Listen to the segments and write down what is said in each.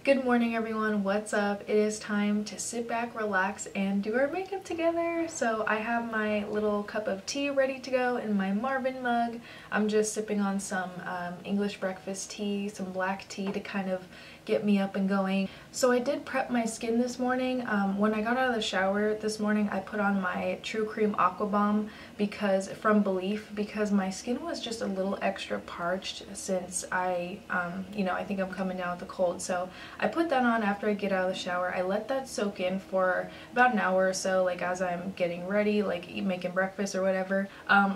Good morning everyone, what's up? It is time to sit back, relax, and do our makeup together. So I have my little cup of tea ready to go in my Marvin mug. I'm just sipping on some English breakfast tea, some black tea to kind of get me up and going. So I did prep my skin this morning. When I got out of the shower this morning, I put on my True Cream Aqua Bomb from Belief because my skin was just a little extra parched since I think I'm coming down with a cold. So I put that on after I get out of the shower. I let that soak in for about an hour or so, like as I'm getting ready, like making breakfast or whatever.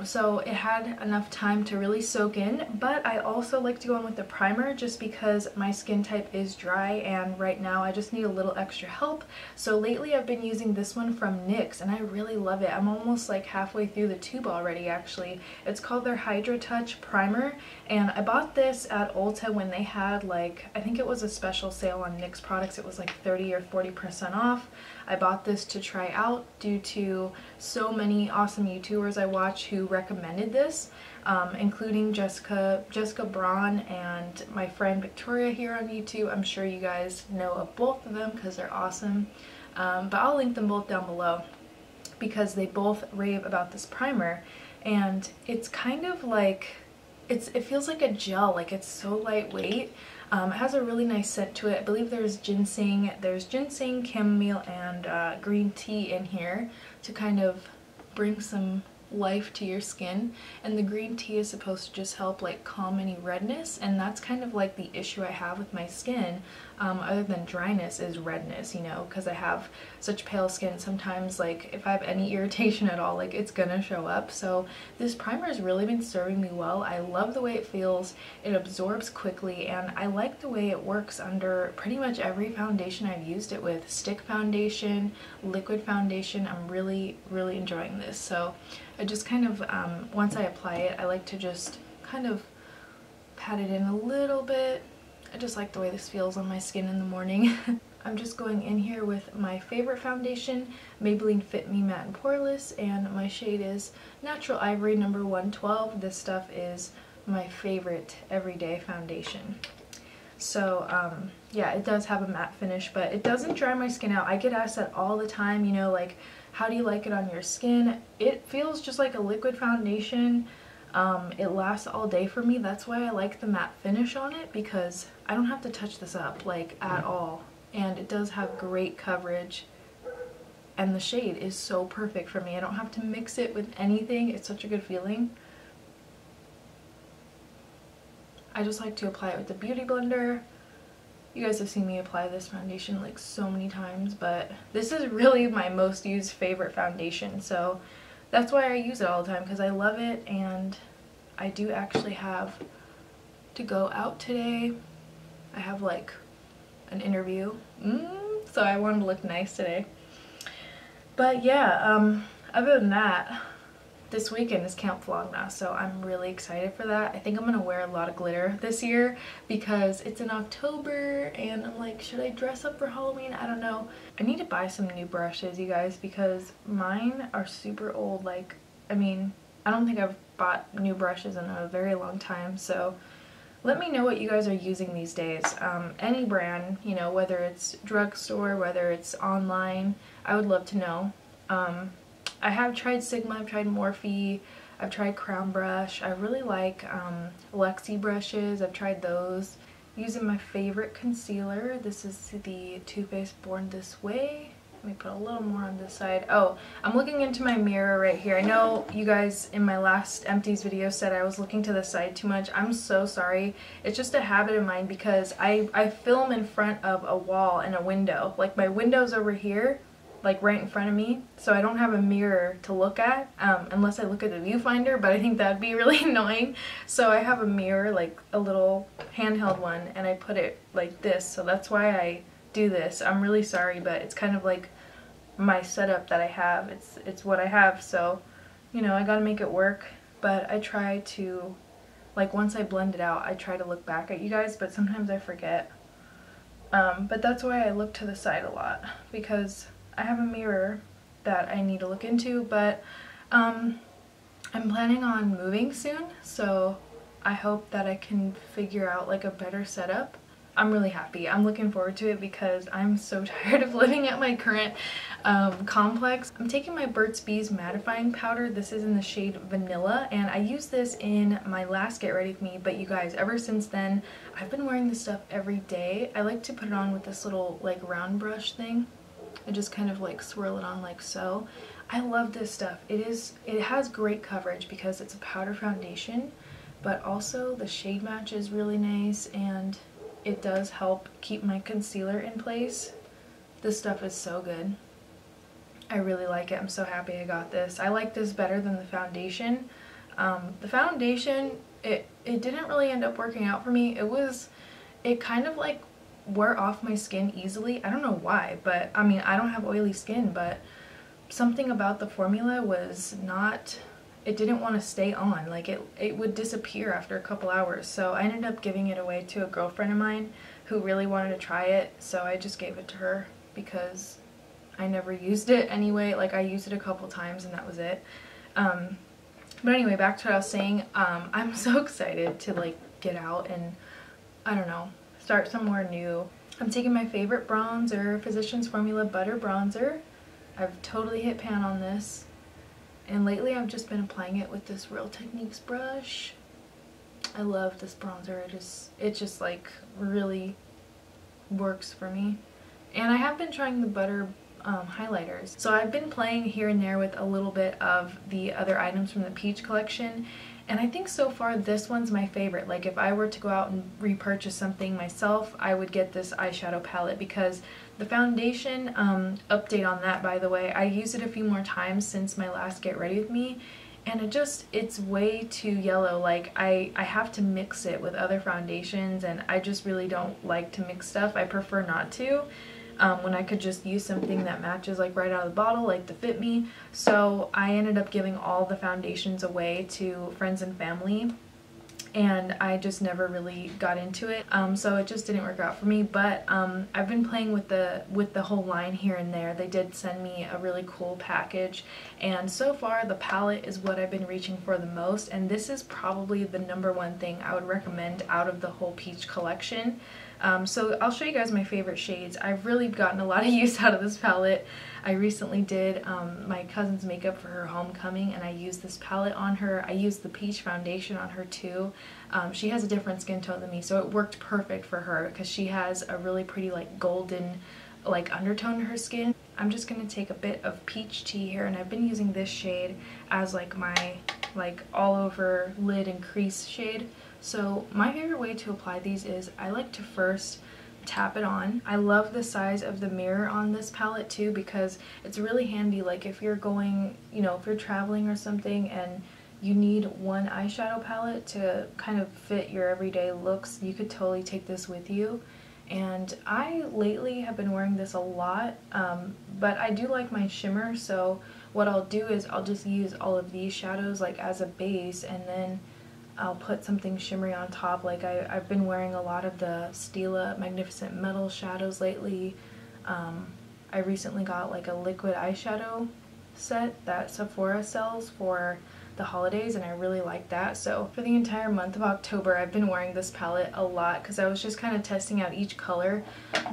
So it had enough time to really soak in, but I also like to go in with the primer just because my skin type is dry and right now I just need a little extra help. So lately I've been using this one from NYX and I really love it. I'm almost like halfway through the tube already actually. It's called their Hydra Touch Primer and I bought this at Ulta when they had like, I think it was a special sale on NYX products. It was like 30 or 40% off. I bought this to try out due to so many awesome YouTubers I watch who recommended this, including Jessica Braun and my friend Victoria here on YouTube. I'm sure you guys know of both of them because they're awesome, but I'll link them both down below because they both rave about this primer, and it's kind of like, it feels like a gel, like it's so lightweight. It has a really nice scent to it. I believe there's ginseng, chamomile, and green tea in here to kind of bring some life to your skin, and the green tea is supposed to just help like calm any redness, and that's kind of like the issue I have with my skin, other than dryness, is redness, you know, because I have such pale skin. Sometimes like if I have any irritation at all, like it's gonna show up. So this primer has really been serving me well. I love the way it feels, it absorbs quickly, and I like the way it works under pretty much every foundation I've used it with. Stick foundation, liquid foundation. I'm really enjoying this. So I just kind of, once I apply it, I like to just kind of pat it in a little bit. I just like the way this feels on my skin in the morning. I'm just going in here with my favorite foundation, Maybelline Fit Me Matte and Poreless, and my shade is Natural Ivory number 112. This stuff is my favorite everyday foundation. So yeah, it does have a matte finish, but it doesn't dry my skin out. I get asked that all the time, you know, like, how do you like it on your skin? It feels just like a liquid foundation. It lasts all day for me. That's why I like the matte finish on it, because I don't have to touch this up like at all. And it does have great coverage, and the shade is so perfect for me. I don't have to mix it with anything. It's such a good feeling. I just like to apply it with the beauty blender. You guys have seen me apply this foundation like so many times, but this is really my most used favorite foundation, so that's why I use it all the time, because I love it. And I do actually have to go out today. I have like an interview, so I wanted to look nice today. But yeah, other than that, this weekend is Camp Flog Gnaw, so I'm really excited for that. I think I'm gonna wear a lot of glitter this year because it's in October and I'm like, should I dress up for Halloween? I don't know. I need to buy some new brushes, you guys, because mine are super old. Like, I mean, I don't think I've bought new brushes in a very long time, so let me know what you guys are using these days. Any brand, you know, whether it's drugstore, whether it's online, I would love to know. I have tried Sigma, I've tried Morphe, I've tried Crown Brush. I really like Lexi brushes, I've tried those. Using my favorite concealer, this is the Too Faced Born This Way. Let me put a little more on this side. Oh, I'm looking into my mirror right here. I know you guys in my last empties video said I was looking to the side too much. I'm so sorry. It's just a habit of mine because I film in front of a wall and a window. Like my window's over here, like right in front of me, so I don't have a mirror to look at unless I look at the viewfinder, but I think that'd be really annoying. So I have a mirror, like a little handheld one, and I put it like this, so that's why I do this. I'm really sorry, but it's kind of like my setup that I have. It's what I have, so you know, I gotta make it work. But I try to, like, once I blend it out, I try to look back at you guys, but sometimes I forget. But that's why I look to the side a lot, because I have a mirror that I need to look into. But I'm planning on moving soon, so I hope that I can figure out like a better setup. I'm really happy. I'm looking forward to it because I'm so tired of living at my current complex. I'm taking my Burt's Bees mattifying powder. This is in the shade Vanilla, and I used this in my last Get Ready With Me, but you guys, ever since then, I've been wearing this stuff every day. I like to put it on with this little like round brush thing. I just kind of like swirl it on like so. I love this stuff. It has great coverage because it's a powder foundation, but also the shade match is really nice, and it does help keep my concealer in place. This stuff is so good. I really like it. I'm so happy I got this. I like this better than the foundation. The foundation, it didn't really end up working out for me. It kind of like wore off my skin easily. I don't know why, but I mean, I don't have oily skin, but something about the formula was not, it didn't want to stay on. Like it would disappear after a couple hours. So I ended up giving it away to a girlfriend of mine who really wanted to try it. So I just gave it to her because I never used it anyway. Like I used it a couple times and that was it. But anyway, back to what I was saying. I'm so excited to like get out and, I don't know, start somewhere new. I'm taking my favorite bronzer, Physicians Formula Butter Bronzer. I've totally hit pan on this, and lately I've just been applying it with this Real Techniques brush. I love this bronzer. It just like really works for me. And I have been trying the butter highlighters. So I've been playing here and there with a little bit of the other items from the Peach collection, and I think so far this one's my favorite. Like if I were to go out and repurchase something myself, I would get this eyeshadow palette because the foundation, update on that by the way, I used it a few more times since my last Get Ready With Me, and it's way too yellow. Like I have to mix it with other foundations, and I just really don't like to mix stuff. I prefer not to. When I could just use something that matches like right out of the bottle, like to fit me. So I ended up giving all the foundations away to friends and family, and I just never really got into it. So it just didn't work out for me, but I've been playing with the whole line here and there. They did send me a really cool package, and so far the palette is what I've been reaching for the most, and this is probably the #1 thing I would recommend out of the whole Peach collection. So I'll show you guys my favorite shades. I've really gotten a lot of use out of this palette. I recently did my cousin's makeup for her homecoming, and I used this palette on her. I used the Peach foundation on her too. She has a different skin tone than me, so it worked perfect for her because she has a really pretty like golden like undertone to her skin. I'm just going to take a bit of Peach Tea here, and I've been using this shade as like my like all over lid and crease shade. So my favorite way to apply these is I like to first tap it on. I love the size of the mirror on this palette too because it's really handy, like if you're going, you know, if you're traveling or something and you need one eyeshadow palette to kind of fit your everyday looks, you could totally take this with you. And I lately have been wearing this a lot, but I do like my shimmer, so what I'll do is I'll just use all of these shadows like as a base, and then I'll put something shimmery on top. Like I've been wearing a lot of the Stila Magnificent Metal shadows lately. I recently got like a liquid eyeshadow set that Sephora sells for the holidays, and I really like that. So for the entire month of October I've been wearing this palette a lot because I was just kind of testing out each color.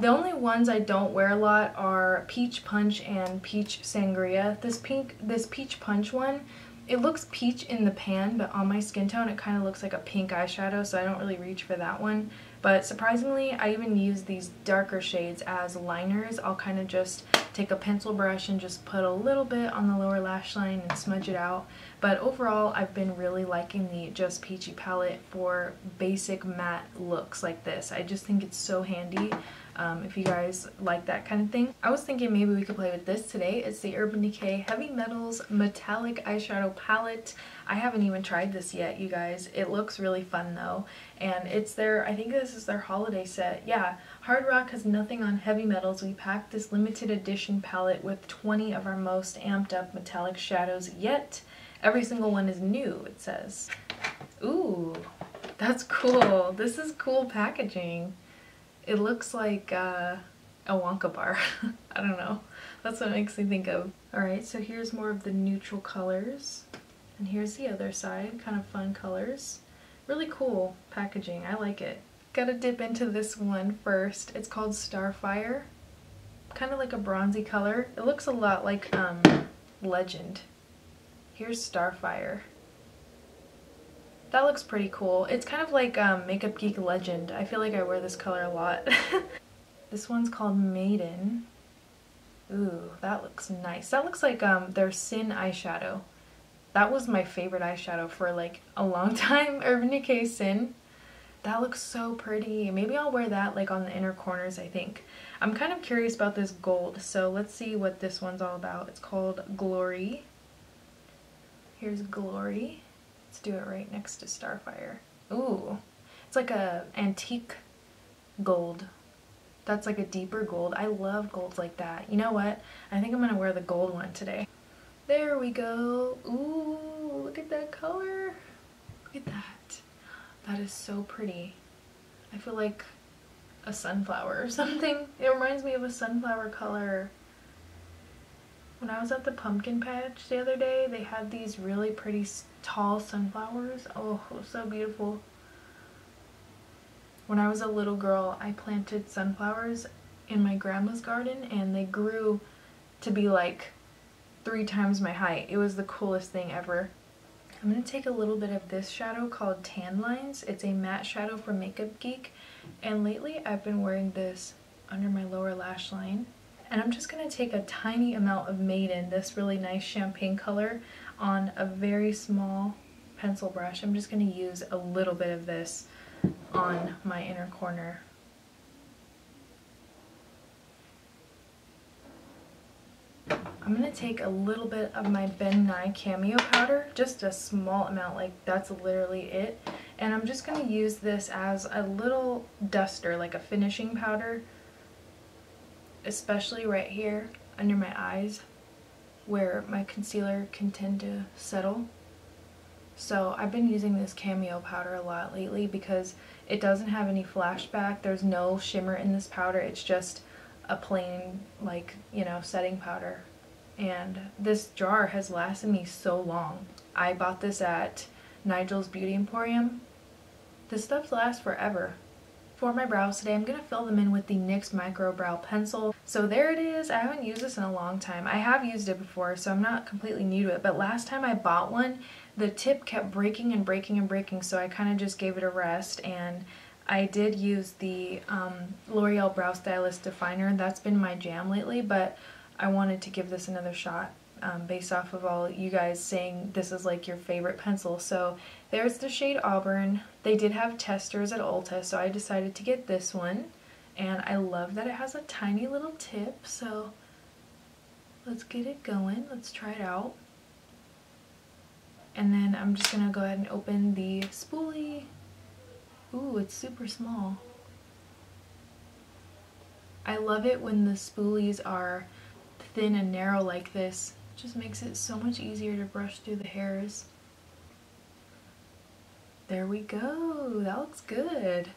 The only ones I don't wear a lot are Peach Punch and Peach Sangria. This Peach Punch one, it looks peach in the pan, but on my skin tone it kind of looks like a pink eyeshadow, so I don't really reach for that one. But surprisingly, I even use these darker shades as liners. I'll kind of just take a pencil brush and just put a little bit on the lower lash line and smudge it out. But overall, I've been really liking the Just Peachy palette for basic matte looks like this. I just think it's so handy. If you guys like that kind of thing. I was thinking maybe we could play with this today. It's the Urban Decay Heavy Metals Metallic Eyeshadow Palette. I haven't even tried this yet, you guys. It looks really fun though, and it's their, I think this is their holiday set. Yeah, Hard Rock has nothing on heavy metals. We packed this limited edition palette with 20 of our most amped up metallic shadows yet. Every single one is new, it says. Ooh, that's cool. This is cool packaging. It looks like a Wonka bar. I don't know. That's what it makes me think of. Alright, so here's more of the neutral colors. And here's the other side, kind of fun colors. Really cool packaging. I like it. Gotta dip into this one first. It's called Starfire. Kind of like a bronzy color. It looks a lot like Legend. Here's Starfire. That looks pretty cool. It's kind of like Makeup Geek Legend. I feel like I wear this color a lot. This one's called Maiden. Ooh, that looks nice. That looks like their Sin eyeshadow. That was my favorite eyeshadow for like a long time. Urban Decay Sin. That looks so pretty. Maybe I'll wear that like on the inner corners, I think. I'm kind of curious about this gold, so let's see what this one's all about. It's called Glory. Here's Glory. Let's do it right next to Starfire. Ooh, it's like a antique gold. That's like a deeper gold. I love golds like that. You know what? I think I'm gonna wear the gold one today. There we go. Ooh, look at that color. Look at that. That is so pretty. I feel like a sunflower or something. It reminds me of a sunflower color. When I was at the pumpkin patch the other day, they had these really pretty tall sunflowers. Oh, it was so beautiful. When I was a little girl, I planted sunflowers in my grandma's garden and they grew to be like 3 times my height. It was the coolest thing ever. I'm going to take a little bit of this shadow called Tan Lines. It's a matte shadow from Makeup Geek, and lately I've been wearing this under my lower lash line. And I'm just going to take a tiny amount of Maiden, this really nice champagne color, on a very small pencil brush. I'm just going to use a little bit of this on my inner corner. I'm going to take a little bit of my Nye Cameo Powder, just a small amount, like that's literally it. And I'm just going to use this as a little duster, like a finishing powder, especially right here under my eyes where my concealer can tend to settle. So I've been using this Cameo powder a lot lately because it doesn't have any flashback. There's no shimmer in this powder. It's just a plain, like, you know, setting powder. And this jar has lasted me so long. I bought this at Nigels Beauty Emporium. This stuff lasts forever. For my brows today, I'm going to fill them in with the NYX Micro Brow Pencil. So there it is. I haven't used this in a long time. I have used it before, so I'm not completely new to it. But last time I bought one, the tip kept breaking and breaking and breaking, so I kind of just gave it a rest. And I did use the L'Oreal Brow Stylist Definer. That's been my jam lately, but I wanted to give this another shot based off of all you guys saying this is like your favorite pencil. So there's the shade Auburn. They did have testers at Ulta, so I decided to get this one. And I love that it has a tiny little tip, so let's get it going. Let's try it out. And then I'm just going to go ahead and open the spoolie. Ooh, it's super small. I love it when the spoolies are thin and narrow like this. It just makes it so much easier to brush through the hairs. There we go. That looks good.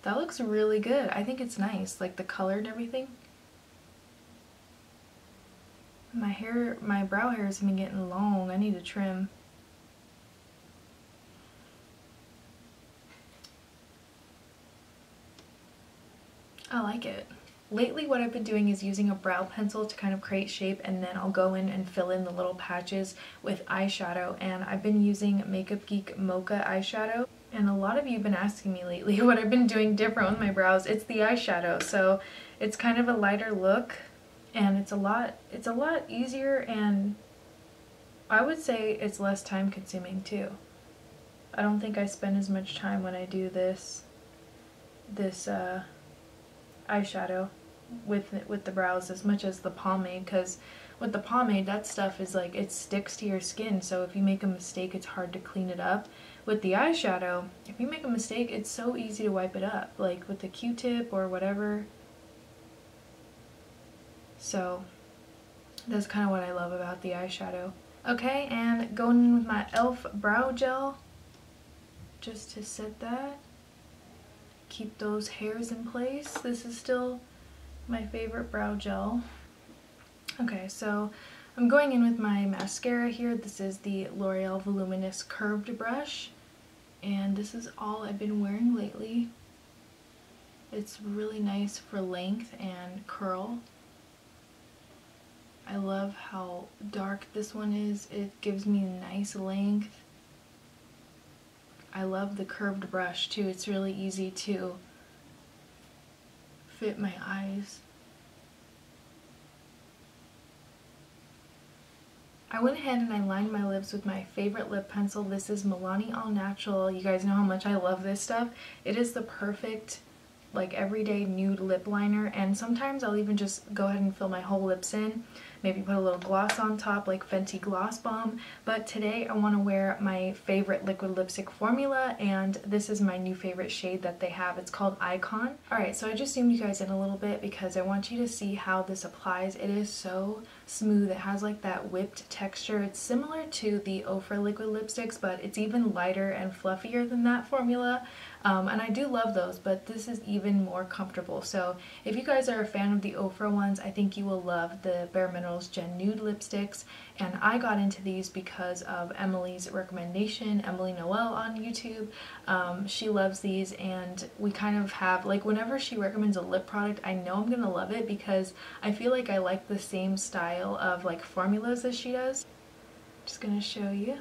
That looks really good. I think it's nice, like the color and everything. My brow hairs have been getting long. I need to trim. I like it. Lately what I've been doing is using a brow pencil to kind of create shape, and then I'll go in and fill in the little patches with eyeshadow, and I've been using Makeup Geek Mocha eyeshadow. And a lot of you have been asking me lately what I've been doing different with my brows. It's the eyeshadow, so it's kind of a lighter look, and it's a lot easier, and I would say it's less time consuming too. I don't think I spend as much time when I do this eyeshadow with the brows as much as the pomade, because with the pomade, that stuff is like, it sticks to your skin, so if you make a mistake, it's hard to clean it up. With the eyeshadow, if you make a mistake, it's so easy to wipe it up, like with the Q-tip or whatever. So that's kind of what I love about the eyeshadow. Okay, and going in with my e.l.f. brow gel, just to set that, keep those hairs in place. This is still my favorite brow gel. Okay, so I'm going in with my mascara here. This is the L'Oreal Voluminous Curved Brush. and this is all I've been wearing lately. It's really nice for length and curl. I love how dark this one is. It gives me nice length. I love the curved brush too. It's really easy to fit my eyes. I went ahead and I lined my lips with my favorite lip pencil. This is Milani All Natural. You guys know how much I love this stuff. It is the perfect like everyday nude lip liner, and sometimes I'll even just go ahead and fill my whole lips in, maybe put a little gloss on top like Fenty Gloss Bomb. But today I want to wear my favorite liquid lipstick formula, and this is my new favorite shade that they have. It's called Icon. Alright, so I just zoomed you guys in a little bit because I want you to see how this applies. It is so smooth. It has like that whipped texture. It's similar to the Ofra liquid lipsticks, but it's even lighter and fluffier than that formula. And I do love those, but this is even more comfortable. So if you guys are a fan of the Ofra ones, I think you will love the Bare Minerals Gen Nude lipsticks. And I got into these because of Emily's recommendation, Emily Noel on YouTube. She loves these, and we kind of have, like, whenever she recommends a lip product, I know I'm gonna love it because I feel like I like the same style of like formulas as she does. Just gonna show you.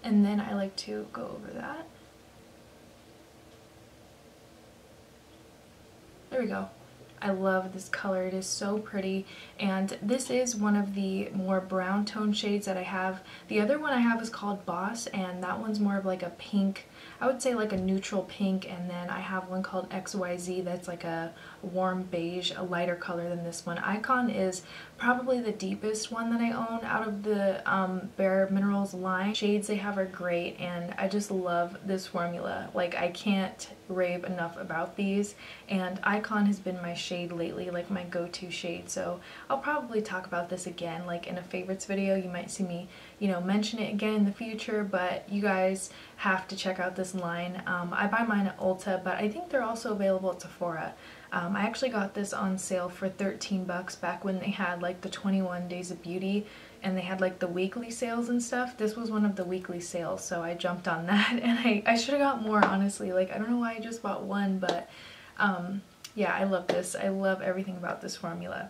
And then I like to go over that. There we go. I love this color. It is so pretty, and this is one of the more brown tone shades that I have. The other one I have is called Boss, and that one's more of like a pink, I would say like a neutral pink, and then I have one called XYZ that's like a warm beige, a lighter color than this one. Icon is probably the deepest one that I own out of the Bare Minerals line. Shades they have are great, and I just love this formula. Like, I can't rave enough about these, and Icon has been my shade lately, like my go-to shade. So I'll probably talk about this again, like in a favorites video. You might see me, you know, mention it again in the future, but you guys have to check out this line. I buy mine at Ulta, but I think they're also available at Sephora. I actually got this on sale for 13 bucks back when they had like the 21 Days of Beauty, and they had like the weekly sales and stuff. This was one of the weekly sales, so I jumped on that, and I should have got more, honestly. Like, I don't know why I just bought one, but yeah, I love this. I love everything about this formula.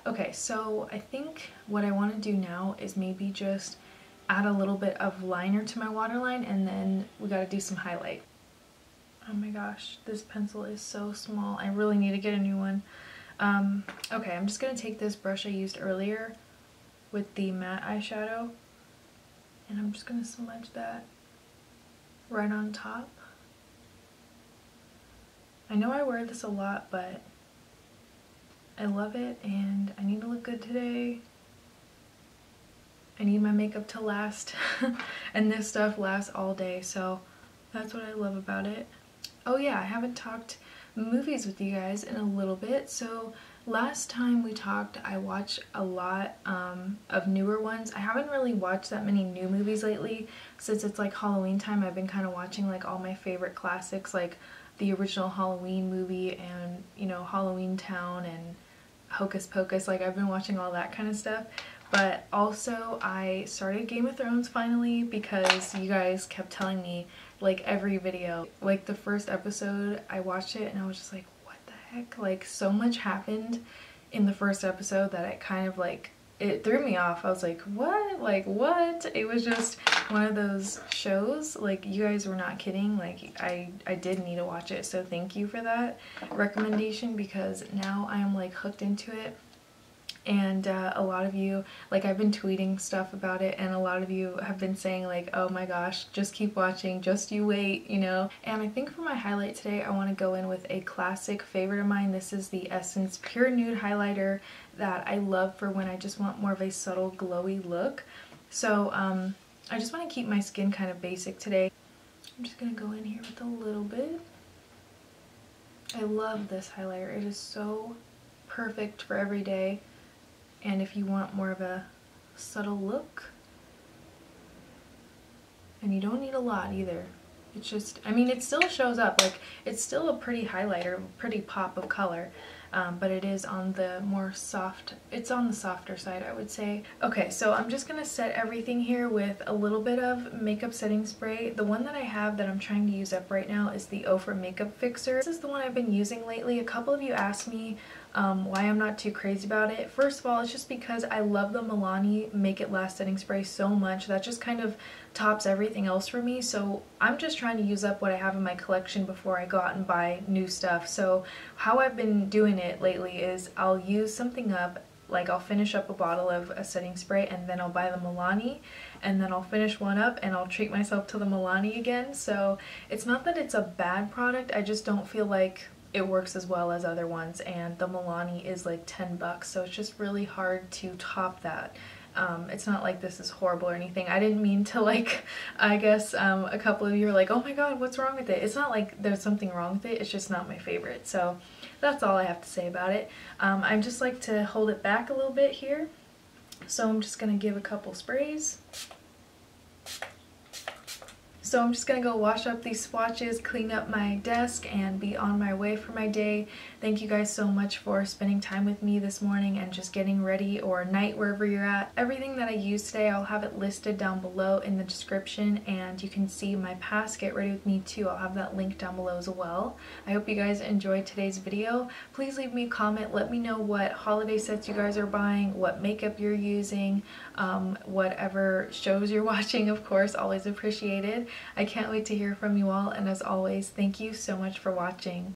Okay, so I think what I want to do now is maybe just add a little bit of liner to my waterline, and then we got to do some highlight. Oh my gosh, this pencil is so small. I really need to get a new one. Okay, I'm just going to take this brush I used earlier with the matte eyeshadow, and I'm just going to smudge that right on top. I know I wear this a lot, but I love it, and I need to look good today. I need my makeup to last, and this stuff lasts all day, so that's what I love about it. Oh yeah, I haven't talked movies with you guys in a little bit. So last time we talked, I watched a lot of newer ones. I haven't really watched that many new movies lately. Since it's like Halloween time, I've been kind of watching like all my favorite classics, like the original Halloween movie and, you know, Halloween Town and Hocus Pocus. Like, I've been watching all that kind of stuff. But also I started Game of Thrones finally, because you guys kept telling me, like, every video, like the first episode I watched it and I was just like, what the heck? Like, so much happened in the first episode that it kind of like, it threw me off. I was like, what? Like, what? It was just one of those shows, like, you guys were not kidding. Like, I did need to watch it, so thank you for that recommendation, because now I am like hooked into it. And a lot of you, like, I've been tweeting stuff about it, and a lot of you have been saying like, oh my gosh, just keep watching, just you wait, you know. And I think for my highlight today, I want to go in with a classic favorite of mine. This is the Essence Pure Nude Highlighter that I love for when I just want more of a subtle glowy look. So I just want to keep my skin kind of basic today. I'm just going to go in here with a little bit. I love this highlighter. It is so perfect for every day. And if you want more of a subtle look, and you don't need a lot either. It's just, I mean, it still shows up, like, it's still a pretty highlighter, pretty pop of color. but it is on the it's on the softer side, I would say. Okay, so I'm just gonna set everything here with a little bit of makeup setting spray. The one that I have that I'm trying to use up right now is the Ofra Makeup Fixer. This is the one I've been using lately. A couple of you asked me why I'm not too crazy about it. First of all, it's just because I love the Milani Make It Last setting spray so much. That just kind of tops everything else for me, so I'm just trying to use up what I have in my collection before I go out and buy new stuff. So how I've been doing it lately is I'll use something up, like I'll finish up a bottle of a setting spray and then I'll buy the Milani, and then I'll finish one up and I'll treat myself to the Milani again. So it's not that it's a bad product, I just don't feel like it works as well as other ones, and the Milani is like 10 bucks, so it's just really hard to top that. It's not like this is horrible or anything. I didn't mean to, like, I guess a couple of you are like, oh my god, what's wrong with it? It's not like there's something wrong with it, it's just not my favorite. So that's all I have to say about it. I just like to hold it back a little bit here, so I'm just gonna give a couple sprays. So I'm just gonna go wash up these swatches, clean up my desk, and be on my way for my day. Thank you guys so much for spending time with me this morning and just getting ready, or night, wherever you're at. Everything that I used today, I'll have it listed down below in the description, and you can see my past Get Ready With Me too. I'll have that link down below as well. I hope you guys enjoyed today's video. Please leave me a comment. Let me know what holiday sets you guys are buying, what makeup you're using, whatever shows you're watching, of course, always appreciated. I can't wait to hear from you all, and as always, thank you so much for watching.